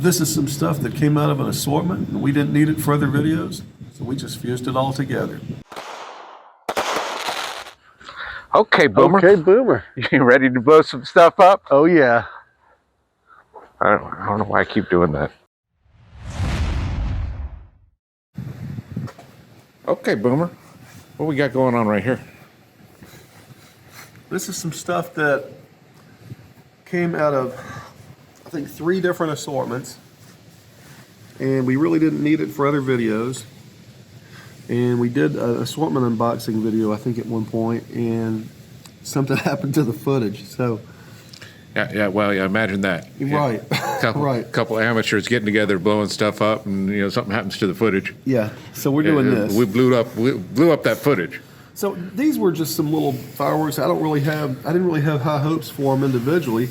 This is some stuff that came out of an assortment, and we didn't need it for other videos, so we just fused it all together. Okay, Boomer. Okay, Boomer. You ready to blow some stuff up? Oh, yeah. I don't know why I keep doing that. Okay, Boomer. What we got going on right here? This is some stuff that came out of, I think, 3 different assortments, and we really didn't need it for other videos. And we did an assortment unboxing video, I think, at one point, and something happened to the footage. So, Yeah. Well, I imagine that. Right. Couple amateurs getting together, blowing stuff up, and something happens to the footage. Yeah. So we're doing this. We blew up that footage. So these were just some little fireworks. I didn't really have high hopes for them individually,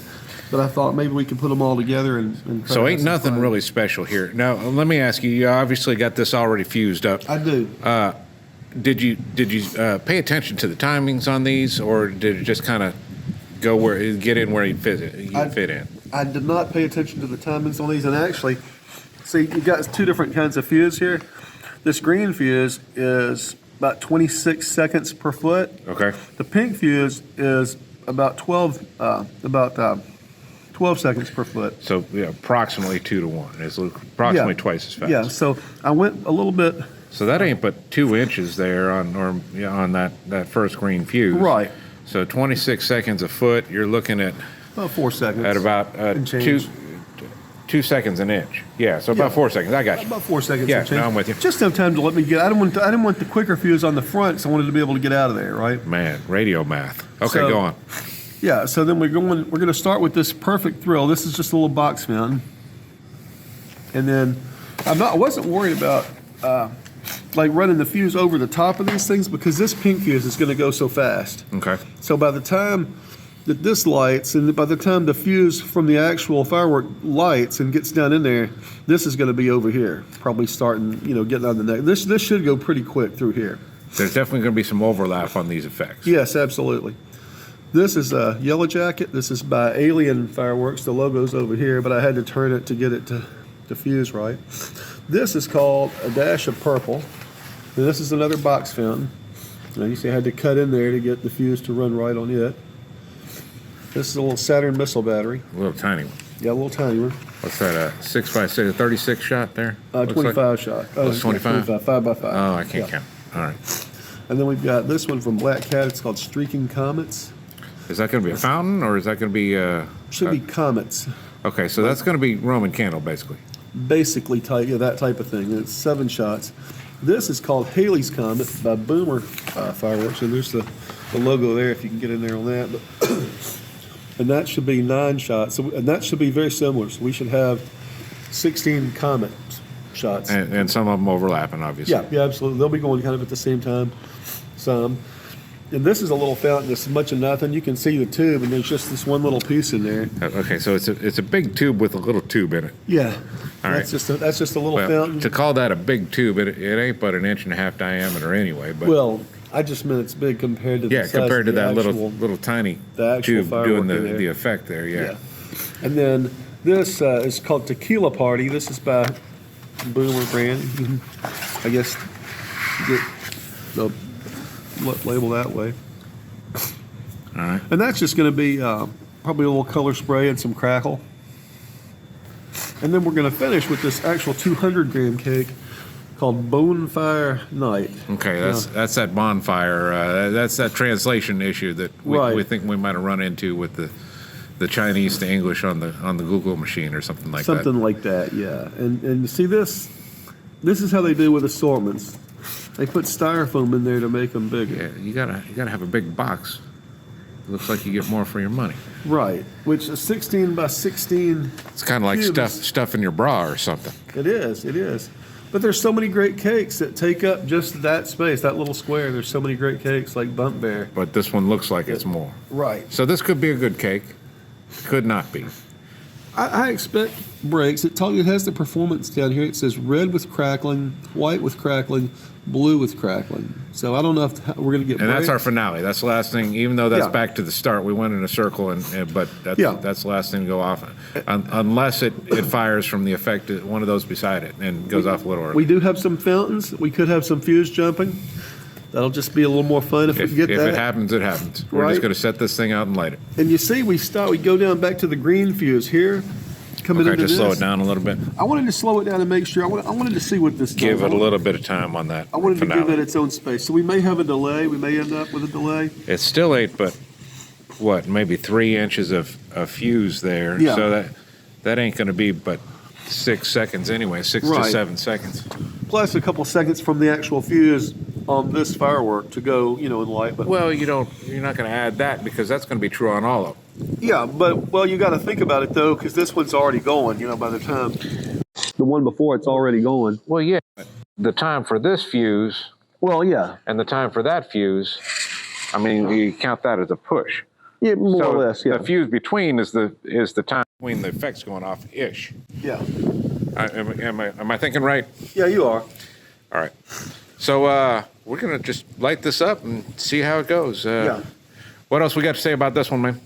but I thought maybe we could put them all together and So ain't nothing really special here. Now, let me ask you. You obviously got this already fused up. I do. Did you pay attention to the timings on these, or did it just kind of go get in where you fit in? I did not pay attention to the timings on these, and actually, see, you got 2 different kinds of fuse here. This green fuse is about 26 seconds per foot. Okay. The pink fuse is about 12 seconds per foot. So approximately 2 to 1. It's approximately twice as fast. Yeah. So I went a little bit. So that ain't but 2 inches there on that first green fuse. Right. So 26 seconds a foot. You're looking at About 4 seconds. at about two seconds an inch. Yeah. So about 4 seconds. I got you. About 4 seconds. Yeah. No, I'm with you. Just enough time to let me get. I didn't want the quicker fuse on the front, so I wanted to be able to get out of there. Right. Man, radio math. Okay, So- go on. Yeah, so then we're going to start with this perfect thrill. This is just a little box fin. And then I wasn't worried about like running the fuse over the top of these things, because this pink fuse is going to go so fast. Okay. So by the time that this lights, and by the time the fuse from the actual firework lights and gets down in there, this is going to be over here, probably starting, getting on the neck. This should go pretty quick through here. There's definitely going to be some overlap on these effects. Yes, absolutely. This is a Yellow Jacket. This is by Alien Fireworks. The logo's over here, but I had to turn it to get it to fuse right. This is called a Dash of Purple. And this is another box fin. Now you see I had to cut in there to get the fuse to run right on it. This is a little Saturn Missile battery. A little tiny one. Yeah, a little tiny one. What's that, a 6x6, a 36 shot there? 25 shot. Oh, it's 25? 5x5. Oh, I can't count. All right. And then we've got this one from Black Cat. It's called Streaking Comets. Is that going to be a fountain, or is that going to be... Should be Comets. Okay, so that's going to be Roman candle, basically. Basically, that type of thing. It's 7 shots. This is called Halley's Comet by Boomer Fireworks, and there's the logo there if you can get in there on that. But and that should be 9 shots, and that should be very similar. So we should have 16 Comet shots. And some of them overlapping, obviously. Yeah, absolutely. They'll be going kind of at the same time. Some. And this is a little fountain. It's much of nothing. You can see the tube, and there's just this one little piece in there. Okay, so it's a big tube with a little tube in it. Yeah. All right. That's just a little fountain. To call that a big tube, it ain't but an 1.5 inch diameter anyway. But Well, I just meant it's big compared to the size compared to of the that actual, little tiny the actual tube doing firework in there. the effect there. Yeah. And then this is called Tequila Party. This is by Boomer brand. You can, I guess, get the label that way. All right. And that's just going to be probably a little color spray and some crackle. And then we're going to finish with this actual 200-gram cake called Bonefire Night. Okay, that's that bonfire. That's that translation issue that we think we might have run into with the Chinese to English on the Google machine or something like that. Something like that, yeah. And see this is how they do with assortments. They put styrofoam in there to make them bigger. Yeah, you gotta have a big box. Looks like you get more for your money. Right, which is 16 by 16. It's kind of like stuff in your bra or something. It is. But there's so many great cakes that take up just that space, that little square. There's so many great cakes like Bump Bear. But this one looks like it's more. Right. So this could be a good cake. Could not be. I expect breaks. It has the performance down here. It says red with crackling, white with crackling, blue with crackling. So I don't know if we're going to get. And breaks. that's our finale. That's the last thing. Even though that's Yeah. back to the start, we went in a circle, but that's, Yeah. that's the last thing to go off, unless it fires from the effect of one of those beside it and goes off a little early. We do have some fountains. We could have some fuse jumping. That'll just be a little more fun if we get If that. it happens, it happens. We're Right. just going to set this thing out and light it. And you see, we go down back to the green fuse here. Coming Okay, into just slow this. it down a little bit. I wanted to slow it down and make sure. I wanted to see what this Give does. it a little bit of time on that. I wanted to finale. give it its own space. So we may have a delay. We may end up with a delay. It still ain't, but what, maybe 3 inches of fuse there. Yeah. So that ain't going to be but 6 seconds anyway, 6 to Right. 7 seconds. Plus a couple seconds from the actual fuse on this firework to go, in light. But Well, you're not going to add that because that's going to be true on all of them. yeah, but you got to think about it though, because this one's already going. By the time the one before it's already going. Well, yeah. The time for this fuse Well, yeah, and the time for that fuse, I mean, you count that as a push. yeah, more So or less, yeah, the fuse between is the time between the effects going off ish. yeah, Am I thinking right? yeah. You are. All right. So we're going to just light this up and see how it goes. Yeah. What else we got to say about this one, man?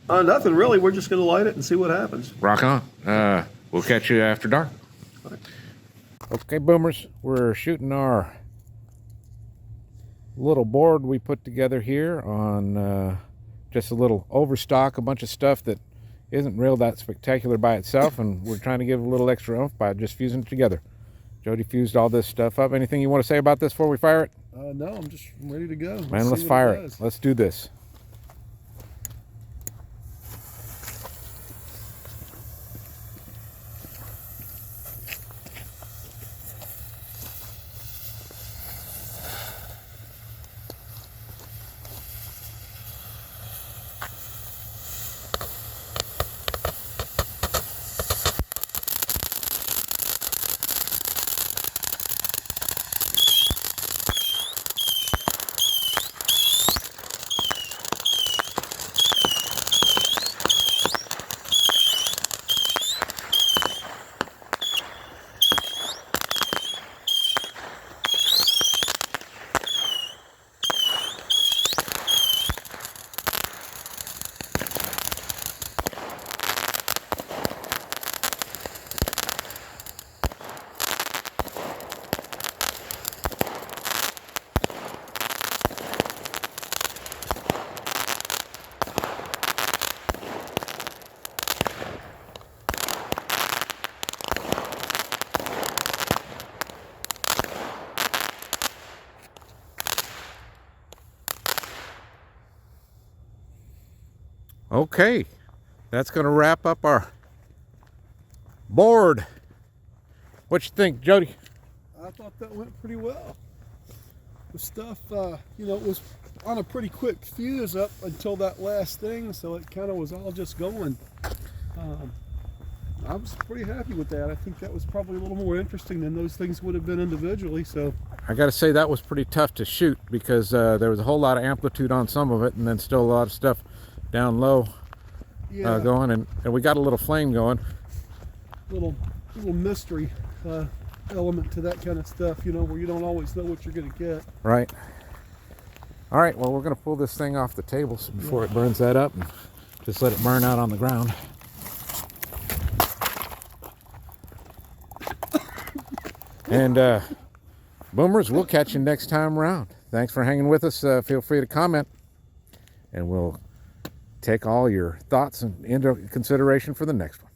Nothing really. We're just going to light it and see what happens. Rock on. We'll catch you after dark. Right. Okay, boomers. We're shooting our little board we put together here on just a little overstock, a bunch of stuff that isn't real that spectacular by itself, and we're trying to give a little extra oomph by just fusing it together. Jody fused all this stuff up. Anything you want to say about this before we fire it? No, I'm just ready to go. Man, let's fire it. Let's do this. Okay, that's going to wrap up our board. What you think, Jody? I thought that went pretty well. The stuff, it was on a pretty quick fuse up until that last thing, so it kind of was all just going. I was pretty happy with that. I think that was probably a little more interesting than those things would have been individually. So I got to say that was pretty tough to shoot because there was a whole lot of amplitude on some of it, and then still a lot of stuff down low going, and we got a little flame going. Little mystery element to that kind of stuff, where you don't always know what you're going to get. Right. All right, well, we're going to pull this thing off the table before it burns that up and just let it burn out on the ground. And boomers, we'll catch you next time around. Thanks for hanging with us. Feel free to comment, and we'll take all your thoughts into consideration for the next one.